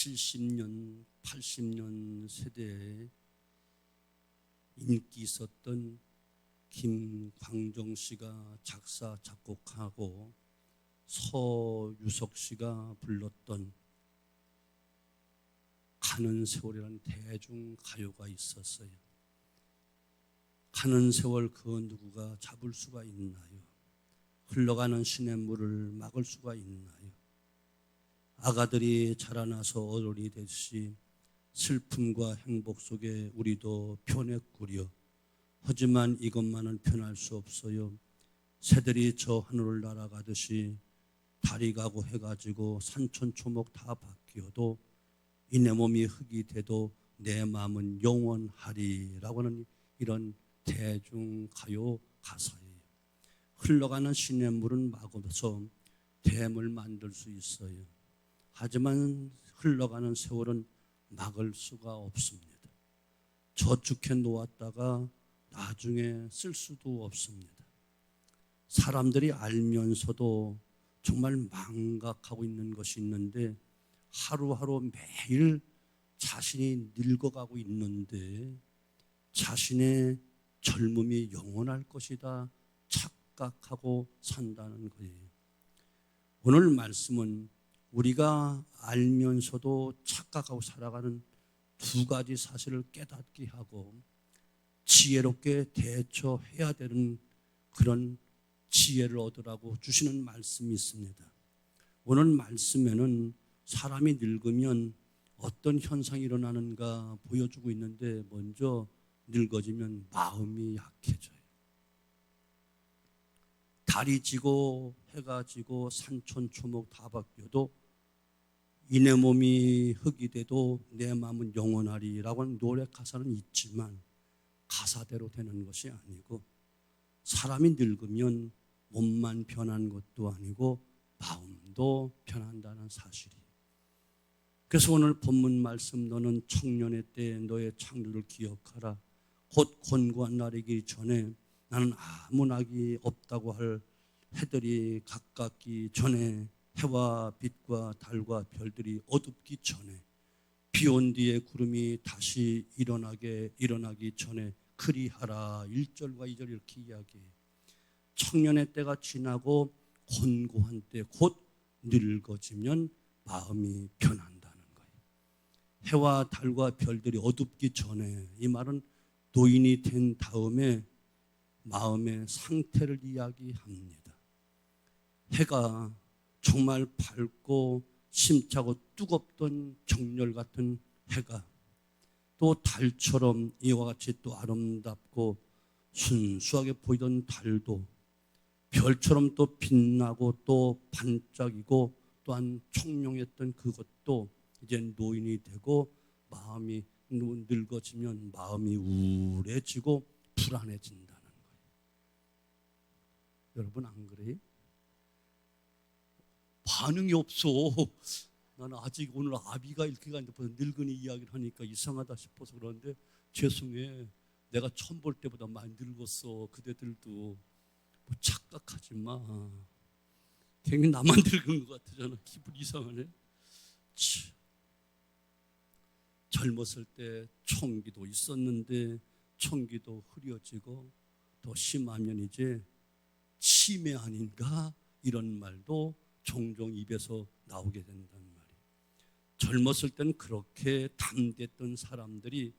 70년, 80년 세대에 인기 있었던 김광정 씨가 작사, 작곡하고 서유석 씨가 불렀던 가는 세월이라는 대중가요가 있었어요. 가는 세월 그 누구가 잡을 수가 있나요? 흘러가는 시냇물을 막을 수가 있나요? 아가들이 자라나서 어른이 되듯이 슬픔과 행복 속에 우리도 변했구려. 하지만 이것만은 변할 수 없어요. 새들이 저 하늘을 날아가듯이 달이 가고 해가 지고 산천초목 다 바뀌어도 이 내 몸이 흙이 돼도 내 마음은 영원하리라고 하는 이런 대중가요 가사예요. 흘러가는 시냇물은 막아서 댐을 만들 수 있어요. 하지만 흘러가는 세월은 막을 수가 없습니다. 저축해 놓았다가 나중에 쓸 수도 없습니다. 사람들이 알면서도 정말 망각하고 있는 것이 있는데 하루하루 매일 자신이 늙어가고 있는데 자신의 젊음이 영원할 것이다 착각하고 산다는 거예요. 오늘 말씀은 우리가 알면서도 착각하고 살아가는 두 가지 사실을 깨닫게 하고 지혜롭게 대처해야 되는 그런 지혜를 얻으라고 주시는 말씀이 있습니다. 오늘 말씀에는 사람이 늙으면 어떤 현상이 일어나는가 보여주고 있는데 먼저 늙어지면 마음이 약해져요. 달이 지고 해가 지고 산천초목 다 바뀌어도 이 내 몸이 흙이 돼도 내 마음은 영원하리라고 하는 노래 가사는 있지만 가사대로 되는 것이 아니고 사람이 늙으면 몸만 변한 것도 아니고 마음도 변한다는 사실이. 그래서 오늘 본문 말씀 너는 청년의 때에 너의 창조를 기억하라. 곧 곤고한 날이기 전에 나는 아무 낙이 없다고 할 해들이 가깝기 전에 해와 빛과 달과 별들이 어둡기 전에 비 온 뒤에 구름이 다시 일어나기 전에 그리하라. 1절과 2절 이렇게 이야기해요. 청년의 때가 지나고 곤고한 때 곧 늙어지면 마음이 변한다는 거예요. 해와 달과 별들이 어둡기 전에, 이 말은 노인이 된 다음에 마음의 상태를 이야기합니다. 해가 정말 밝고 심차고 뜨겁던 정열 같은 해가 또 달처럼 이와 같이 또 아름답고 순수하게 보이던 달도 별처럼 또 빛나고 또 반짝이고 또한 청룡했던 그것도 이제 노인이 되고 마음이 늙어지면 마음이 우울해지고 불안해진다는 거예요. 여러분 안 그래요? 반응이 없어. 나는 아직 오늘 아비가 이렇게 가는데 벌써 늙은이 이야기를 하니까 이상하다 싶어서 그러는데 죄송해. 내가 처음 볼 때보다 많이 늙었어. 그대들도 뭐 착각하지 마. 괜히 나만 늙은 것 같잖아. 기분 이상하네. 젊었을 때 총기도 있었는데 총기도 흐려지고 더 심하면 이제 치매 아닌가 이런 말도 종종 입에서 나오게 된다는 말이에요. 젊었을 땐 그렇게 담대했던 사람들이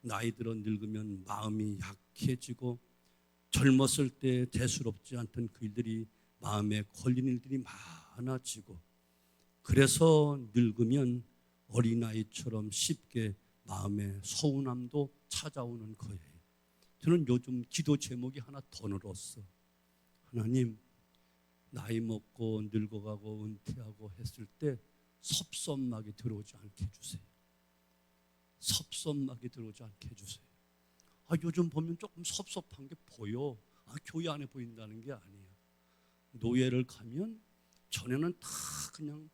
나이 들어 늙으면 마음이 약해지고 젊었을 때 대수롭지 않던 그 일들이 마음에 걸린 일들이 많아지고 그래서 늙으면 어린아이처럼 쉽게 마음에 서운함도 찾아오는 거예요. 저는 요즘 기도 제목이 하나 더 늘었어. 하나님, 나이 먹고 늙어가고 은퇴하고 했을 때 섭섭하게 들어오지 않게 해주세요. 섭섭하게 들어오지 않게 해주세요. 요즘 보면 조금 섭섭한 게 보여. 교회 안에 보인다는 게 아니에요. 노예를 가면 전에는 다 그냥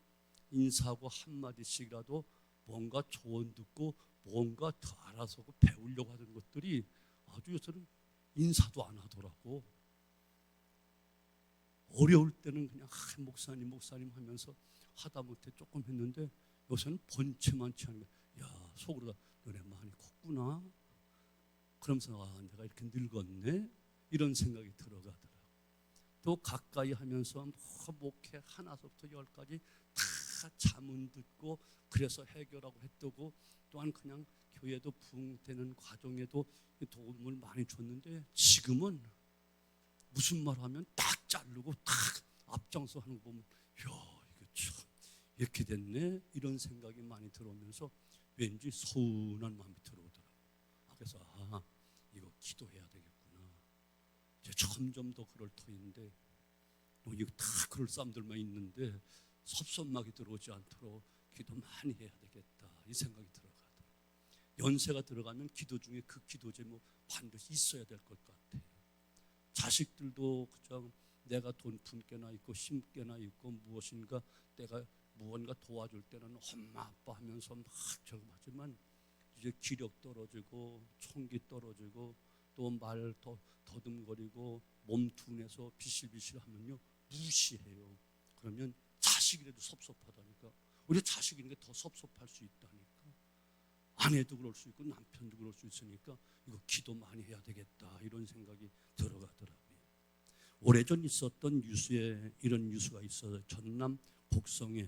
인사하고 한마디씩이라도 뭔가 조언 듣고 뭔가 더 알아서 배우려고 하던 것들이 아주 요새는 인사도 안 하더라고. 어려울 때는 그냥 목사님 하면서 하다못해 조금 했는데 요새는 본체만 취하는 거야. 야, 속으로 너네 많이 컸구나. 그러면서 내가 이렇게 늙었네. 이런 생각이 들어가더라고. 또 가까이 하면서 목회 하나서부터 열까지 다 자문 듣고 그래서 해결하고 했다고, 또한 그냥 교회도 부흥되는 과정에도 도움을 많이 줬는데, 지금은 무슨 말 하면 딱 자르고 딱 앞장서 하는 거 보면 이거 참 이렇게 됐네, 이런 생각이 많이 들어오면서 왠지 서운한 마음이 들어오더라고. 그래서 이거 기도해야 되겠구나. 이제 점점 더 그럴 터인데, 이거 다 그럴 사람들만 있는데 섭섭하게 들어오지 않도록 기도 많이 해야 되겠다, 이 생각이 들어가더라고. 연세가 들어가면 기도 중에 그 기도 제목 반드시 있어야 될 것 같아요. 자식들도 그냥 내가 돈 품게나 있고 힘께나 있고 무엇인가 내가 무언가 도와줄 때는 엄마 아빠 하면서 막 저거 하지만, 이제 기력 떨어지고 총기 떨어지고 또 말 더듬거리고 몸 둔해서 비실비실 하면요 무시해요. 그러면 자식이라도 섭섭하다니까. 우리 자식인 게 더 섭섭할 수 있다니까. 아내도 그럴 수 있고 남편도 그럴 수 있으니까 이거 기도 많이 해야 되겠다, 이런 생각이 들어가더라고요. 오래전 있었던 뉴스에 이런 뉴스가 있어요. 전남 곡성에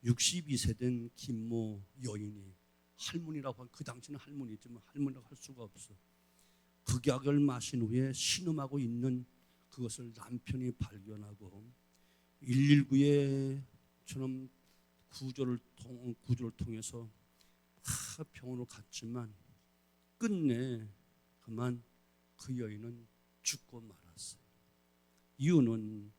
62세 된 김모 여인이, 할머니라고 한, 그 당시는 할머니지만 할머니라고 할 수가 없어. 극약을 마신 후에 신음하고 있는 그것을 남편이 발견하고 119에 저는 구조를 통해서 병원으로 갔지만 끝내 그만 그 여인은 죽고 말았어요. 이유는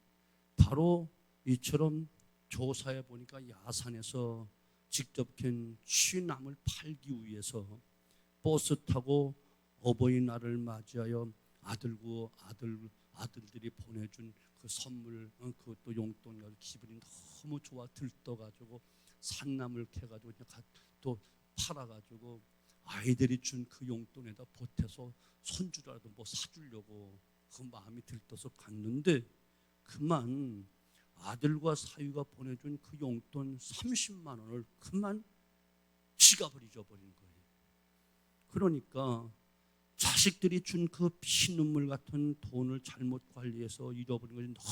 바로 이처럼 조사해 보니까 야산에서 직접 캔 취나물 팔기 위해서 버스 타고 어버이날을 맞이하여 아들들이 보내준 그 선물, 그것도 용돈 가지고 기분이 너무 좋아 들떠가지고 산나물 캐가지고 또 팔아가지고 아이들이 준 그 용돈에다 보태서 손주라도 뭐 사주려고 그 마음이 들떠서 갔는데, 그만 아들과 사위가 보내준 그 용돈 30만 원을 그만 지갑을 잊어버린 거예요. 그러니까 자식들이 준 그 피눈물 같은 돈을 잘못 관리해서 잃어버린 것이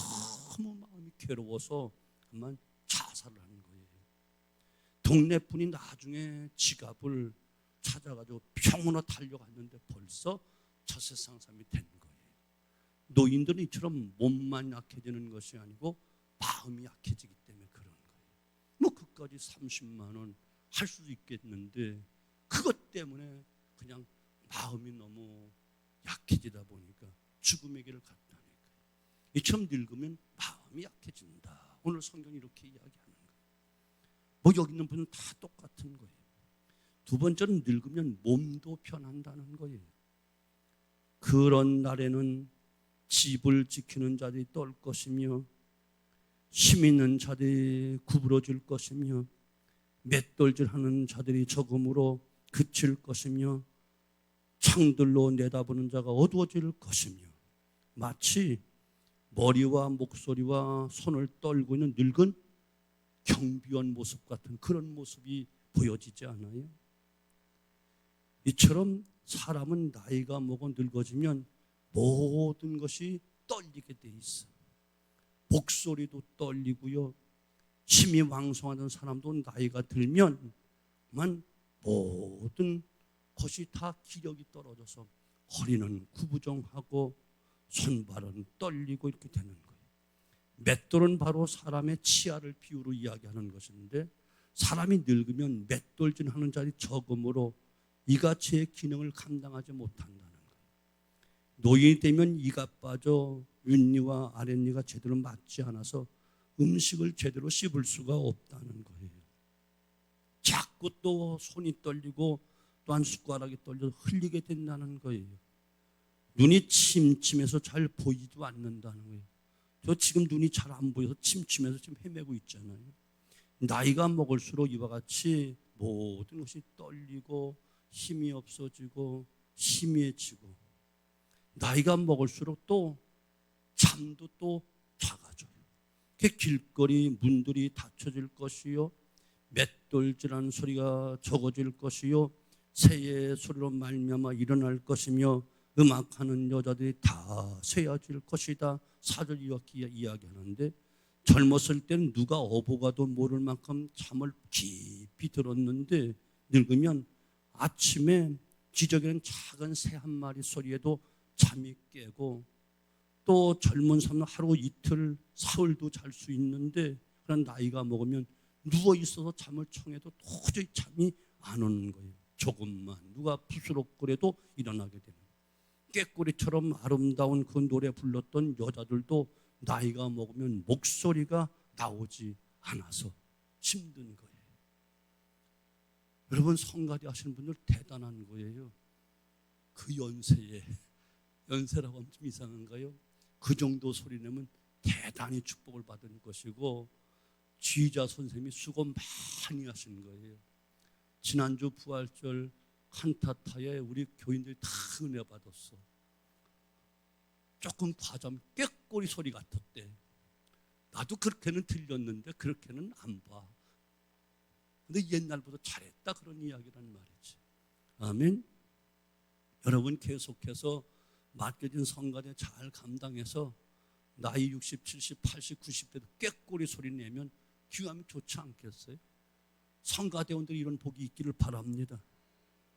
너무 마음이 괴로워서 그만 자살을 하는 거예요. 동네 분이 나중에 지갑을 찾아가지고 병원으로 달려갔는데 벌써 저 세상 사람이 된 거예요. 노인들은 이처럼 몸만 약해지는 것이 아니고 마음이 약해지기 때문에 그런 거예요. 뭐 그까지 30만 원 할 수도 있겠는데 그것 때문에 그냥 마음이 너무 약해지다 보니까 죽음의 길을 갔다니까요. 이처럼 늙으면 마음이 약해진다. 오늘 성경이 이렇게 이야기하는 거예요. 뭐 여기 있는 분은 다 똑같은 거예요. 두 번째는 늙으면 몸도 변한다는 거예요. 그런 날에는 집을 지키는 자들이 떨 것이며 힘 있는 자들이 구부러질 것이며 맷돌질하는 자들이 적음으로 그칠 것이며 창들로 내다보는 자가 어두워질 것이며, 마치 머리와 목소리와 손을 떨고 있는 늙은 경비원 모습 같은 그런 모습이 보여지지 않아요? 이처럼 사람은 나이가 먹어 늙어지면 모든 것이 떨리게 돼 있어. 목소리도 떨리고요. 힘이 왕성하던 사람도 나이가 들면 모든 것이 다 기력이 떨어져서 허리는 구부정하고 손발은 떨리고 이렇게 되는 거예요. 맷돌은 바로 사람의 치아를 비유로 이야기하는 것인데, 사람이 늙으면 맷돌질하는 자리 적음으로 이가치의 기능을 감당하지 못한다는 거예요. 노인이 되면 이가 빠져 윗니와 아랫니가 제대로 맞지 않아서 음식을 제대로 씹을 수가 없다는 거예요. 자꾸 또 손이 떨리고 또한 숟가락이 떨려서 흘리게 된다는 거예요. 눈이 침침해서 잘 보이지도 않는다는 거예요. 저 지금 눈이 잘 안 보여서 침침해서 지금 헤매고 있잖아요. 나이가 먹을수록 이와 같이 모든 것이 떨리고 힘이 없어지고 희미해지고, 나이가 먹을수록 또 잠도 또 작아져요. 길거리 문들이 닫혀질 것이요, 맷돌질하는 소리가 적어질 것이요 새의 소리로 말미암아 일어날 것이며 음악하는 여자들이 다 세어질 것이다. 4절 이렇게 이야기하는데, 젊었을 때는 누가 어부가도 모를 만큼 잠을 깊이 들었는데 늙으면 아침에 기저귀는 작은 새 한 마리 소리에도 잠이 깨고, 또 젊은 사람은 하루 이틀 사흘도 잘 수 있는데, 그런 나이가 먹으면 누워 있어서 잠을 청해도 도저히 잠이 안 오는 거예요. 조금만 누가 부스럭거려도 일어나게 되는 거예요. 꾀꼬리처럼 아름다운 그 노래 불렀던 여자들도 나이가 먹으면 목소리가 나오지 않아서 힘든 거예요. 여러분, 성가대 하시는 분들 대단한 거예요. 그 연세라고 하면 좀 이상한가요? 그 정도 소리 내면 대단히 축복을 받은 것이고, 지휘자 선생님이 수고 많이 하신 거예요. 지난주 부활절 칸타타에 우리 교인들이 다 은혜 받았어. 조금 과장 꾀꼬리 소리 같았대. 나도 그렇게는 들렸는데 그렇게는 안 봐. 근데 옛날보다 잘했다, 그런 이야기란 말이지. 아멘. 여러분, 계속해서 맡겨진 성가대 잘 감당해서 나이 60, 70, 80, 90대도 꾀꼬리 소리 내면 귀감이 좋지 않겠어요? 성가대원들이 이런 복이 있기를 바랍니다.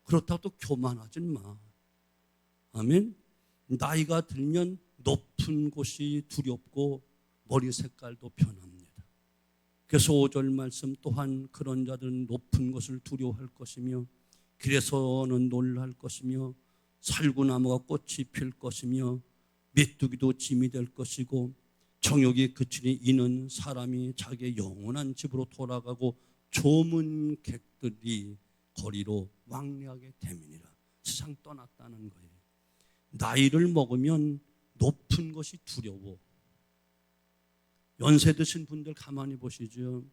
그렇다고 또 교만하진 마. 아멘. 나이가 들면 높은 곳이 두렵고 머리 색깔도 변합니다. 그래서 5절 말씀 또한 그런 자들은 높은 것을 두려워할 것이며 길에서는 놀랄 것이며 살구나무가 꽃이 필 것이며 메뚜기도 짐이 될 것이고 정욕이 그치니 이는 사람이 자기의 영원한 집으로 돌아가고 조문객들이 거리로 왕래하게 됨이니라. 세상 떠났다는 거예요. 나이를 먹으면 높은 것이 두려워. 연세 드신 분들 가만히 보시죠.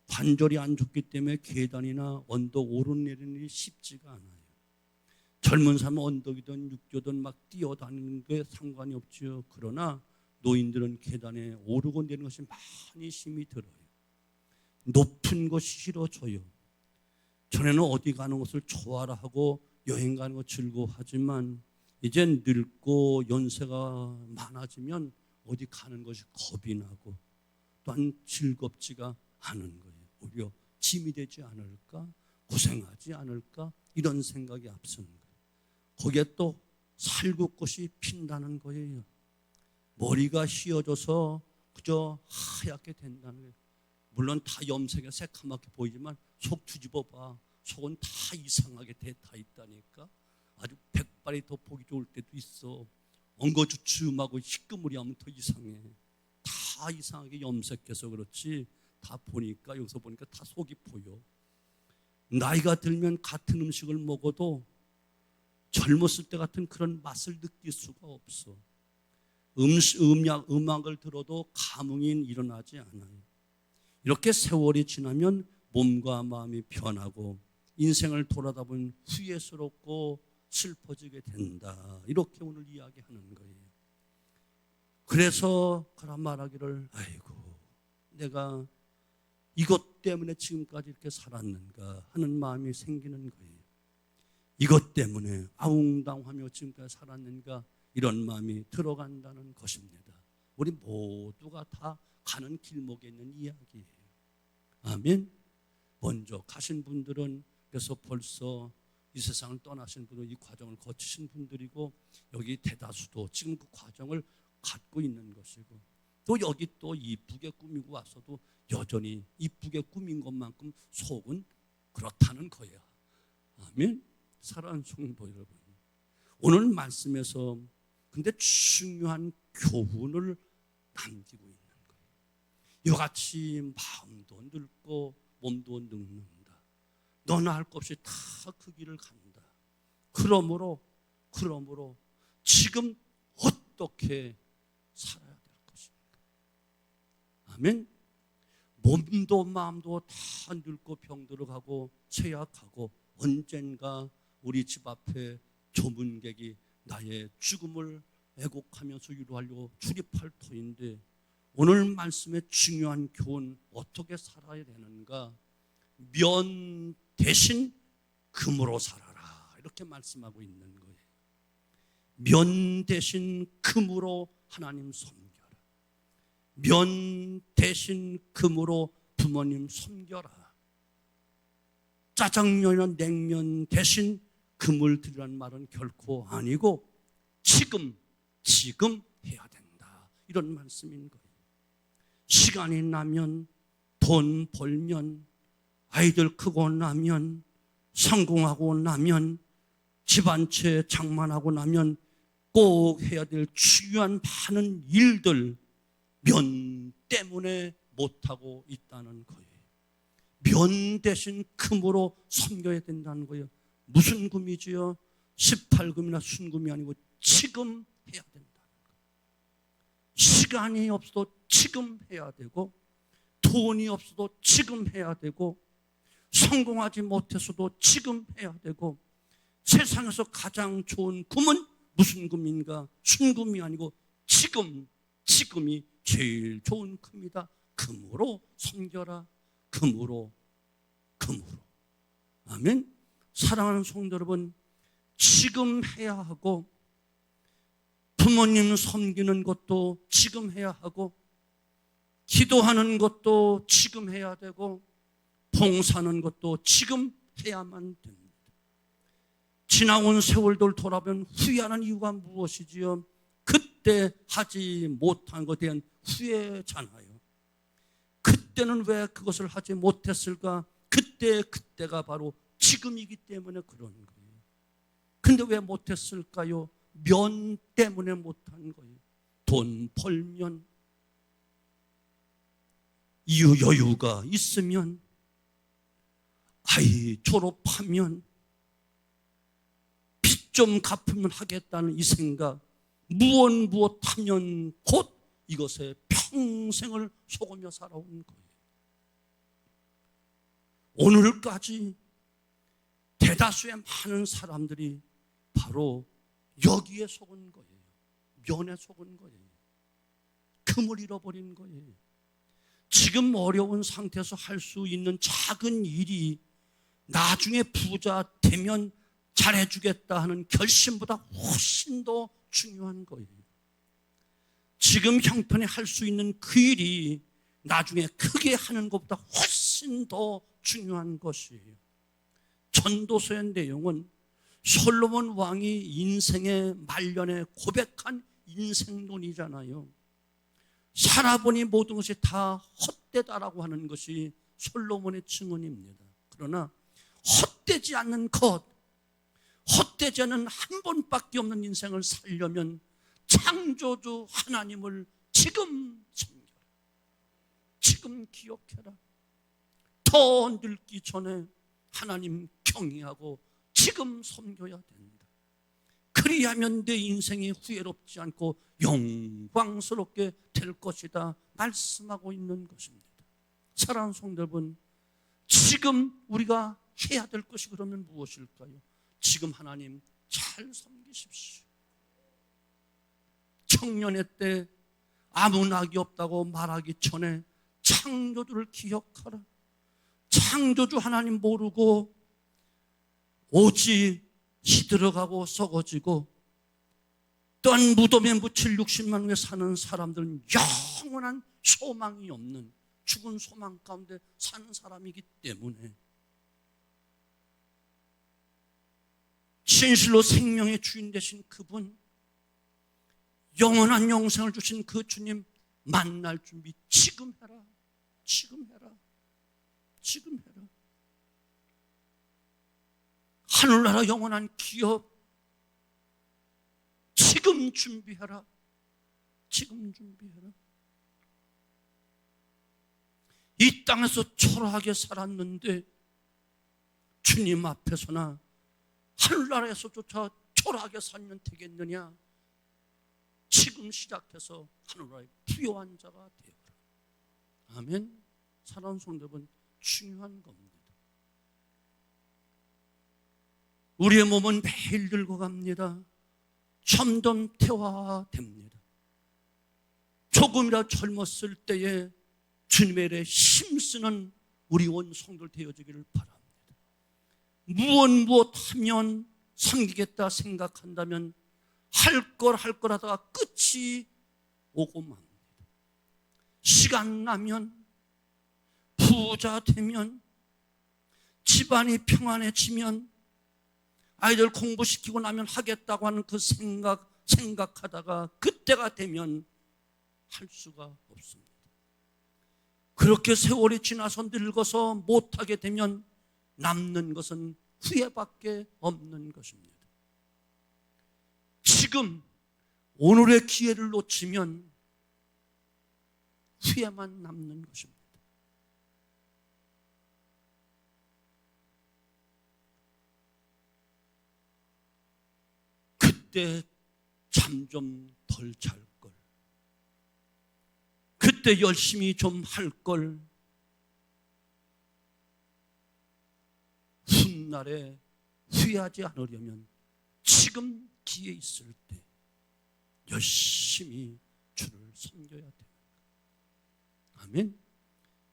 관절이 안 좋기 때문에 계단이나 언덕 오르내리는 일이 쉽지가 않아요. 젊은 사람은 언덕이든 육교든 막 뛰어다니는 게 상관이 없죠. 그러나 노인들은 계단에 오르고 내리는 것이 많이 힘이 들어요. 높은 것이 싫어져요. 전에는 어디 가는 것을 좋아라 하고 여행 가는 거 즐거워하지만 이젠 늙고 연세가 많아지면 어디 가는 것이 겁이 나고 또한 즐겁지가 않은 거예요. 오히려 짐이 되지 않을까, 고생하지 않을까, 이런 생각이 앞서는 거예요. 거기에 또 살구꽃이 핀다는 거예요. 머리가 휘어져서 그저 하얗게 된다는 거예요. 물론 다 염색에 새카맣게 보이지만 속 뒤집어봐. 속은 다 이상하게 다 있다니까. 아주 백발이 더 보기 좋을 때도 있어. 엉거주춤하고 희끄무리하면 더 이상해. 다 이상하게 염색해서 그렇지, 다 보니까, 여기서 보니까 다 속이 보여. 나이가 들면 같은 음식을 먹어도 젊었을 때 같은 그런 맛을 느낄 수가 없어. 음악을 들어도 감흥이 일어나지 않아요. 이렇게 세월이 지나면 몸과 마음이 변하고 인생을 돌아다 보면 후회스럽고 슬퍼지게 된다. 이렇게 오늘 이야기하는 거예요. 그래서 그런 말하기를, 아이고 내가 이것 때문에 지금까지 이렇게 살았는가 하는 마음이 생기는 거예요. 이것 때문에 아웅다웅하며 지금까지 살았는가, 이런 마음이 들어간다는 것입니다. 우리 모두가 다 가는 길목에 있는 이야기예요. 아멘. 먼저 가신 분들은 그래서 벌써 이 세상을 떠나신 분들은 이 과정을 거치신 분들이고, 여기 대다수도 지금 그 과정을 갖고 있는 것이고, 또 여기 또 이쁘게 꾸미고 와서도 여전히 이쁘게 꾸민 것만큼 속은 그렇다는 거야. 아멘. 사랑하는 성도 여러분, 오늘 말씀에서 근데 중요한 교훈을 남기고 있는 거예요. 이와 같이 마음도 늙고 몸도 늙는다. 너나 할 것 없이 다 그 길을 간다. 그러므로 지금 어떻게 살아야 될 것인가? 아멘. 몸도 마음도 다 늙고 병들어가고 쇠약하고 언젠가 우리 집 앞에 조문객이 나의 죽음을 애곡하면서 위로하려고 출입할 터인데, 오늘 말씀의 중요한 교훈, 어떻게 살아야 되는가? 면 대신 금으로 살아라, 이렇게 말씀하고 있는 거예요. 면 대신 금으로 하나님 섬겨라. 면 대신 금으로 부모님 섬겨라. 짜장면이나 냉면 대신 금을 드리라는 말은 결코 아니고 지금 해야 된다, 이런 말씀인 거예요. 시간이 나면, 돈 벌면, 아이들 크고 나면, 성공하고 나면, 집 한 채 장만하고 나면 꼭 해야 될 중요한 많은 일들, 면 때문에 못하고 있다는 거예요. 면 대신 금으로 섬겨야 된다는 거예요. 무슨 금이지요? 18금이나 순금이 아니고 지금 해야 된다는 거예요. 시간이 없어도 지금 해야 되고, 돈이 없어도 지금 해야 되고, 성공하지 못해서도 지금 해야 되고, 세상에서 가장 좋은 금은 무슨 금인가? 순금이 아니고 지금이 제일 좋은 금이다. 금으로 섬겨라. 금으로. 아멘. 사랑하는 성도 여러분, 지금 해야 하고, 부모님 섬기는 것도 지금 해야 하고, 기도하는 것도 지금 해야 되고, 봉사하는 것도 지금 해야만 됩니다. 지나온 세월들 돌아보면 후회하는 이유가 무엇이지요? 그때 하지 못한 것에 대한 후회잖아요. 그때는 왜 그것을 하지 못했을까? 그때가 바로 지금이기 때문에 그런 거예요. 근데 왜 못했을까요? 면 때문에 못한 거예요. 돈 벌면, 여유가 있으면, 아이 졸업하면, 빚 좀 갚으면 하겠다는 이 생각, 무엇하면 곧 이것에 평생을 속으며 살아온 거예요. 오늘까지 대다수의 많은 사람들이 바로 여기에 속은 거예요. 면에 속은 거예요. 금을 잃어버린 거예요. 지금 어려운 상태에서 할 수 있는 작은 일이 나중에 부자 되면 잘해주겠다 하는 결심보다 훨씬 더 중요한 거예요. 지금 형편에 할 수 있는 그 일이 나중에 크게 하는 것보다 훨씬 더 중요한 것이에요. 전도서의 내용은 솔로몬 왕이 인생의 말년에 고백한 인생론이잖아요. 살아보니 모든 것이 다 헛되다라고 하는 것이 솔로몬의 증언입니다. 그러나 헛되지 않는 것, 헛되지 않은 한 번밖에 없는 인생을 살려면 창조주 하나님을 지금 섬겨라. 지금 기억해라. 더 늙기 전에 하나님 경외하고 지금 섬겨야 된다. 그리하면 내 인생이 후회롭지 않고 영광스럽게 될 것이다 말씀하고 있는 것입니다. 사랑하는 성도 여러분, 지금 우리가 해야 될 것이 그러면 무엇일까요? 지금 하나님 잘 섬기십시오. 청년의 때 아무 낙이 없다고 말하기 전에 창조주를 기억하라. 창조주 하나님 모르고 오직 시들어가고 썩어지고 또한 무덤에 묻힐 60만 후에 사는 사람들은 영원한 소망이 없는 죽은 소망 가운데 사는 사람이기 때문에 진실로 생명의 주인 되신 그분, 영원한 영생을 주신 그 주님 만날 준비 지금 해라. 지금 해라. 지금 해라. 하늘나라 영원한 기업 지금 준비해라. 지금 준비해라. 이 땅에서 초라하게 살았는데 주님 앞에서나 하늘나라에서조차 초라하게 살면 되겠느냐? 지금 시작해서 하늘나라의 부요한 자가 되어라. 아멘. 사랑하는 성도 여러분, 중요한 겁니다. 우리의 몸은 매일 늙어갑니다. 점점 퇴화됩니다. 조금이라도 젊었을 때에 주님의 일에 힘쓰는 우리 온 성도들 되어지기를 바랍니다. 무엇하면 섬기겠다 생각한다면 할 걸 하다가 끝이 오고 맙니다. 시간 나면, 부자 되면, 집안이 평안해지면, 아이들 공부시키고 나면 하겠다고 하는 그 생각하다가 그때가 되면 할 수가 없습니다. 그렇게 세월이 지나서 늙어서 못하게 되면 남는 것은 후회밖에 없는 것입니다. 지금 오늘의 기회를 놓치면 후회만 남는 것입니다. 그때 잠 좀 덜 잘 걸, 그때 열심히 좀 할 걸, 훗날에 후회하지 않으려면 지금 기회 있을 때 열심히 주를 섬겨야 돼요. 아멘.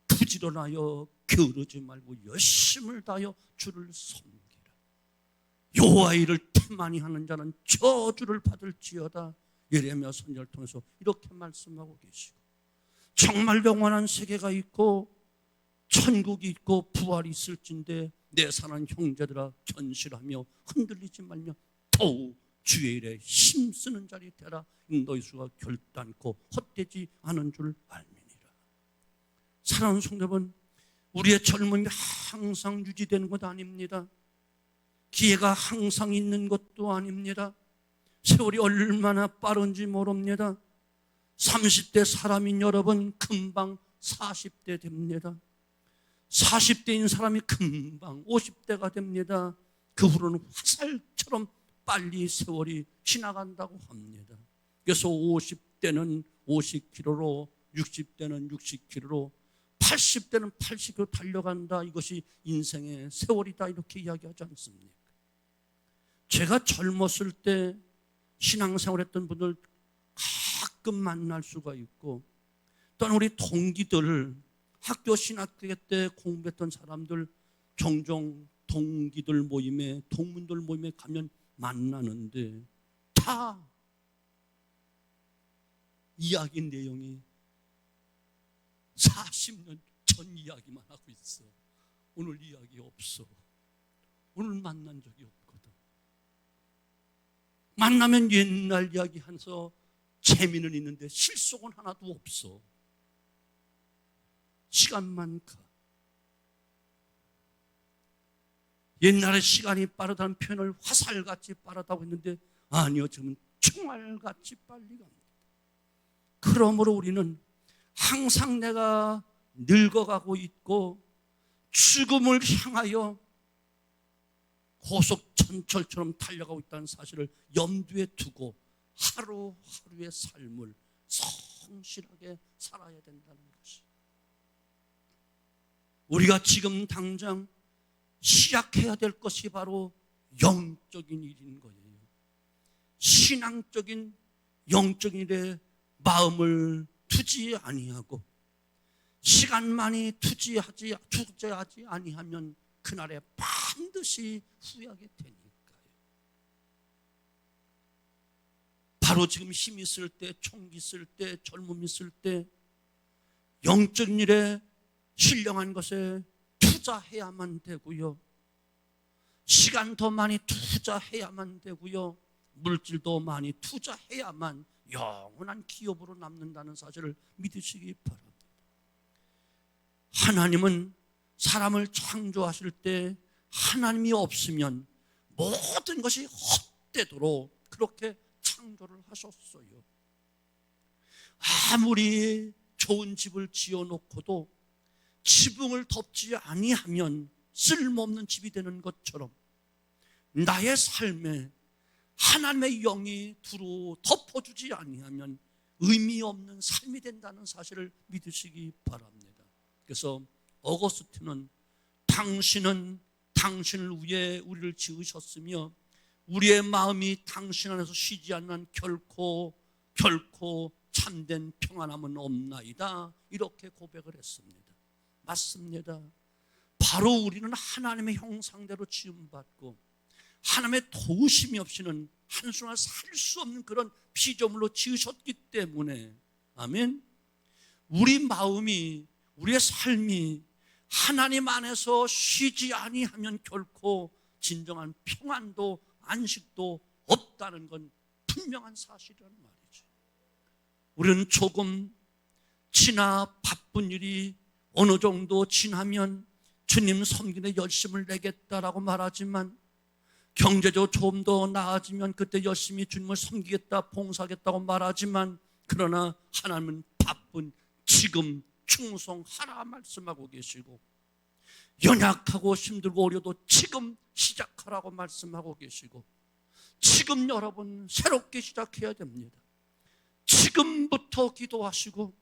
부지런하여 게으르지 말고 열심을 다하여 주를 섬기라. 여호와 일을 태만히 하는 자는 저주를 받을지어다. 예레미야 선지자를 통해서 이렇게 말씀하고 계시고, 정말 영원한 세계가 있고 천국이 있고 부활이 있을진데 내 사랑하는 형제들아, 견실하며 흔들리지 말며 더욱 주의 일에 힘쓰는 자리 되라. 너희 수가 결단코 헛되지 않은 줄 알미니라. 사랑하는 성도 여러분, 우리의 젊음이 항상 유지되는 것 아닙니다. 기회가 항상 있는 것도 아닙니다. 세월이 얼마나 빠른지 모릅니다. 30대 사람인 여러분 금방 40대 됩니다. 40대인 사람이 금방 50대가 됩니다. 그 후로는 화살처럼 빨리 세월이 지나간다고 합니다. 그래서 50대는 50km로, 60대는 60km로, 80대는 80km 달려간다. 이것이 인생의 세월이다. 이렇게 이야기하지 않습니까? 제가 젊었을 때 신앙생활했던 분들 가끔 만날 수가 있고, 또한 우리 동기들, 학교 신학교 때 공부했던 사람들 종종 동기들 모임에, 동문들 모임에 가면 만나는데 다 이야기 내용이 40년 전 이야기만 하고 있어. 오늘 이야기 없어. 오늘 만난 적이 없거든. 만나면 옛날 이야기 하면서 재미는 있는데 실속은 하나도 없어. 시간만 가. 옛날에 시간이 빠르다는 표현을 화살같이 빠르다고 했는데 아니요, 지금은 총알같이 빨리 갑니다. 그러므로 우리는 항상 내가 늙어가고 있고 죽음을 향하여 고속전철처럼 달려가고 있다는 사실을 염두에 두고 하루하루의 삶을 성실하게 살아야 된다는 것이, 우리가 지금 당장 시작해야 될 것이 바로 영적인 일인 거예요. 신앙적인 영적인 일에 마음을 두지 아니하고 시간만이 투자하지 아니하면 그날에 반드시 후회하게 되니까요. 바로 지금 힘 있을 때, 총기 있을 때, 젊음 있을 때 영적인 일에 신령한 것에 투자해야만 되고요. 시간 더 많이 투자해야만 되고요. 물질도 많이 투자해야만 영원한 기업으로 남는다는 사실을 믿으시기 바랍니다. 하나님은 사람을 창조하실 때 하나님이 없으면 모든 것이 헛되도록 그렇게 창조를 하셨어요. 아무리 좋은 집을 지어놓고도 지붕을 덮지 아니하면 쓸모없는 집이 되는 것처럼 나의 삶에 하나님의 영이 두루 덮어주지 아니하면 의미 없는 삶이 된다는 사실을 믿으시기 바랍니다. 그래서 어거스틴은 당신은 당신을 위해 우리를 지으셨으며 우리의 마음이 당신 안에서 쉬지 않는 결코 참된 평안함은 없나이다. 이렇게 고백을 했습니다. 맞습니다. 바로 우리는 하나님의 형상대로 지음받고 하나님의 도우심이 없이는 한순간 살 수 없는 그런 피조물로 지으셨기 때문에, 아멘, 우리 마음이, 우리의 삶이 하나님 안에서 쉬지 아니하면 결코 진정한 평안도 안식도 없다는 건 분명한 사실이란 말이죠. 우리는 조금 바쁜 일이 어느 정도 지나면 주님 섬기는 열심을 내겠다라고 말하지만, 경제적으로 좀 더 나아지면 그때 열심히 주님을 섬기겠다, 봉사하겠다고 말하지만, 그러나 하나님은 바쁜 지금 충성하라 말씀하고 계시고, 연약하고 힘들고 어려도 지금 시작하라고 말씀하고 계시고, 지금 여러분 새롭게 시작해야 됩니다. 지금부터 기도하시고,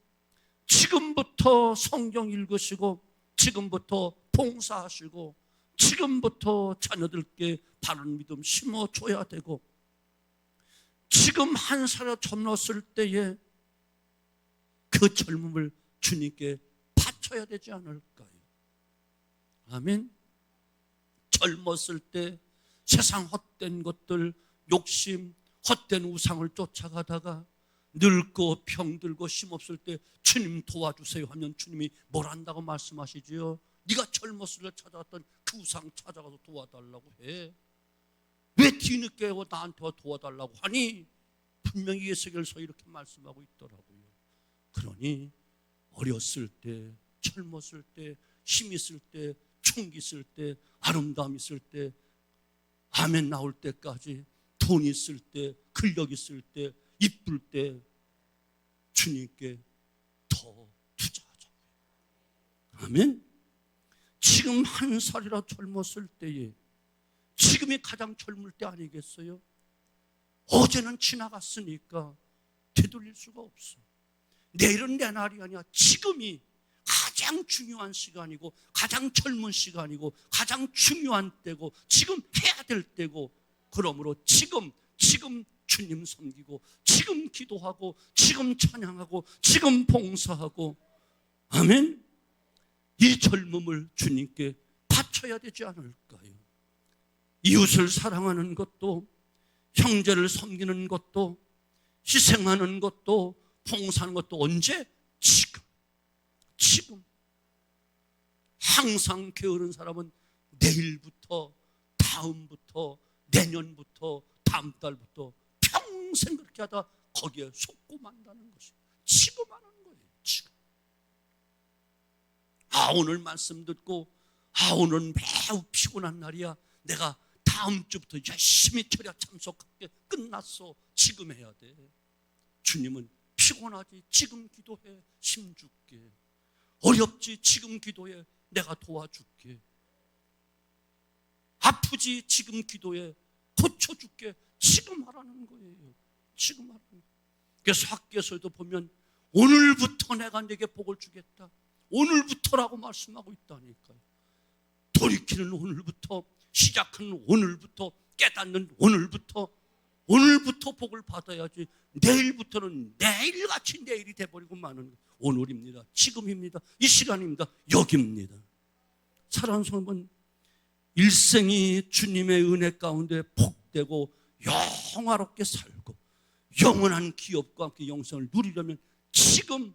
지금부터 성경 읽으시고, 지금부터 봉사하시고, 지금부터 자녀들께 바른 믿음 심어줘야 되고, 지금 한 살에 젊었을 때에 그 젊음을 주님께 바쳐야 되지 않을까요? 아멘. 젊었을 때 세상 헛된 것들, 욕심, 헛된 우상을 쫓아가다가 늙고 병들고 힘없을 때 주님 도와주세요 하면 주님이 뭘 한다고 말씀하시지요? 네가 젊었을 때 찾아왔던 그 우상 찾아가서 도와달라고 해. 왜 뒤늦게 나한테 도와달라고 하니? 분명히 예수께서 이렇게 말씀하고 있더라고요. 그러니 어렸을 때, 젊었을 때, 힘 있을 때, 총기 있을 때, 아름다움 있을 때, 아멘 나올 때까지, 돈 있을 때, 근력 있을 때, 이쁠 때 주님께 더 투자하자고요. 아멘. 지금 한 살이라 젊었을 때에, 지금이 가장 젊을 때 아니겠어요? 어제는 지나갔으니까 되돌릴 수가 없어. 내일은 내 날이 아니야. 지금이 가장 중요한 시간이고, 가장 젊은 시간이고, 가장 중요한 때고, 지금 해야 될 때고, 그러므로 지금 주님 섬기고, 지금 기도하고, 지금 찬양하고, 지금 봉사하고, 아멘. 이 젊음을 주님께 바쳐야 되지 않을까요? 이웃을 사랑하는 것도, 형제를 섬기는 것도, 희생하는 것도, 봉사하는 것도 언제? 지금. 항상 게으른 사람은 내일부터, 다음부터, 내년부터, 다음 달부터 평생 그렇게 하다 거기에 속고 만다는 것이 지금 하는 거예요. 지금. 오늘 말씀 듣고, 오늘은 매우 피곤한 날이야. 내가 다음 주부터 열심히 철야 참석할게. 끝났어. 지금 해야 돼. 주님은 피곤하지? 지금 기도해. 힘줄게. 어렵지? 지금 기도해. 내가 도와줄게. 아프지? 지금 기도해. 고쳐줄게. 지금 하라는 거예요. 지금 하라는 거예요. 그래서 학교에서도 보면 오늘부터 내가 내게 복을 주겠다. 오늘부터라고 말씀하고 있다니까요. 돌이키는 오늘부터, 시작하는 오늘부터, 깨닫는 오늘부터 복을 받아야지. 내일부터는 내일같이 내일이 돼버리고 마는 거예요. 오늘입니다. 지금입니다. 이 시간입니다. 여기입니다. 사랑하는 성도분, 일생이 주님의 은혜 가운데 복되고 영화롭게 살고 영원한 기업과 함께 영생을 누리려면 지금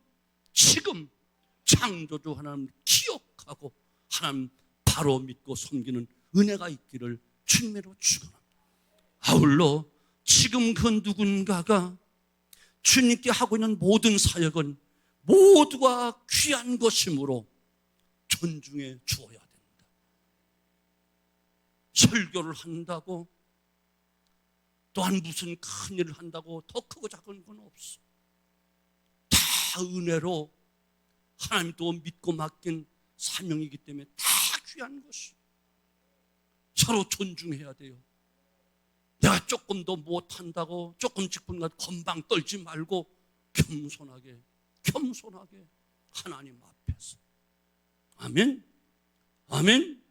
창조주 하나님 기억하고 하나님 바로 믿고 섬기는 은혜가 있기를 주님으로 축원합니다. 아울러 지금 그 누군가가 주님께 하고 있는 모든 사역은 모두가 귀한 것이므로 존중해 주어야 됩니다. 설교를 한다고, 또한 무슨 큰 일을 한다고 더 크고 작은 건 없어. 다 은혜로 하나님도 믿고 맡긴 사명이기 때문에 다 귀한 것이. 서로 존중해야 돼요. 내가 조금 더 못한다고 조금 직분과 건방 떨지 말고 겸손하게 하나님 앞에서. 아멘. 아멘.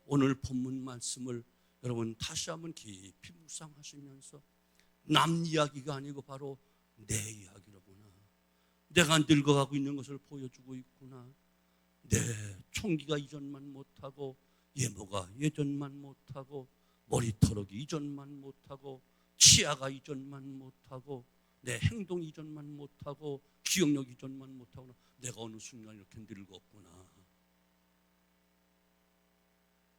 오늘 본문 말씀을 여러분 다시 한번 깊이 묵상하시면서, 남 이야기가 아니고 바로 내 이야기로구나. 내가 늙어가고 있는 것을 보여주고 있구나. 내 총기가 이전만 못하고 예모가 예전만 못하고 머리털어기 이전만 못하고 치아가 이전만 못하고 내 행동 이전만 못하고 기억력 이전만 못하고 내가 어느 순간 이렇게 늙었구나.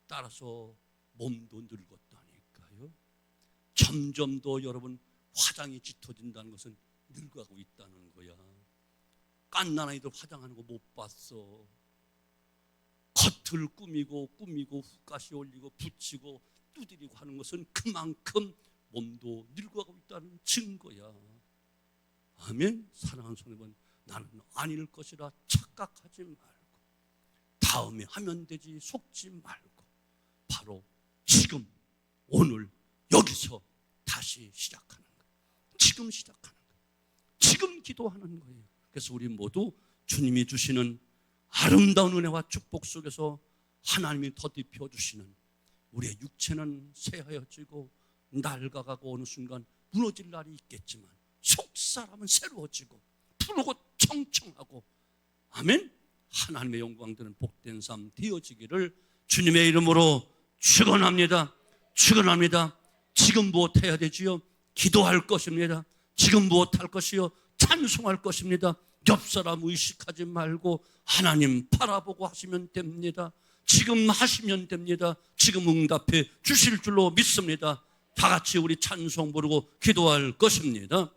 따라서 몸도 늙었다니까요. 점점 더 여러분 화장이 짙어진다는 것은 늙어가고 있다는 거야. 깐난 아이들 화장하는 거 못 봤어. 겉을 꾸미고 훅가시 올리고 붙이고 두드리고 하는 것은 그만큼 몸도 늙어가고 있다는 증거야. 아멘. 사랑하는 성도분, 나는 아닐 것이라 착각하지 말고 다음에 하면 되지 속지 말고 바로 지금 오늘 여기서 다시 시작하는 거예요. 지금 시작하는 거예요. 지금 기도하는 거예요. 그래서 우리 모두 주님이 주시는 아름다운 은혜와 축복 속에서 하나님이 더딥혀 주시는 우리의 육체는 새하여지고 낡아가고 어느 순간 무너질 날이 있겠지만 속사람은 새로워지고 푸르고 청청하고 아멘. 하나님의 영광 되는 복된 삶 되어지기를 주님의 이름으로 축원합니다. 축원합니다. 지금 무엇해야 되지요? 기도할 것입니다. 지금 무엇할 것이요? 찬송할 것입니다. 옆사람 의식하지 말고 하나님 바라보고 하시면 됩니다. 지금 하시면 됩니다. 지금 응답해 주실 줄로 믿습니다. 다 같이 우리 찬송 부르고 기도할 것입니다.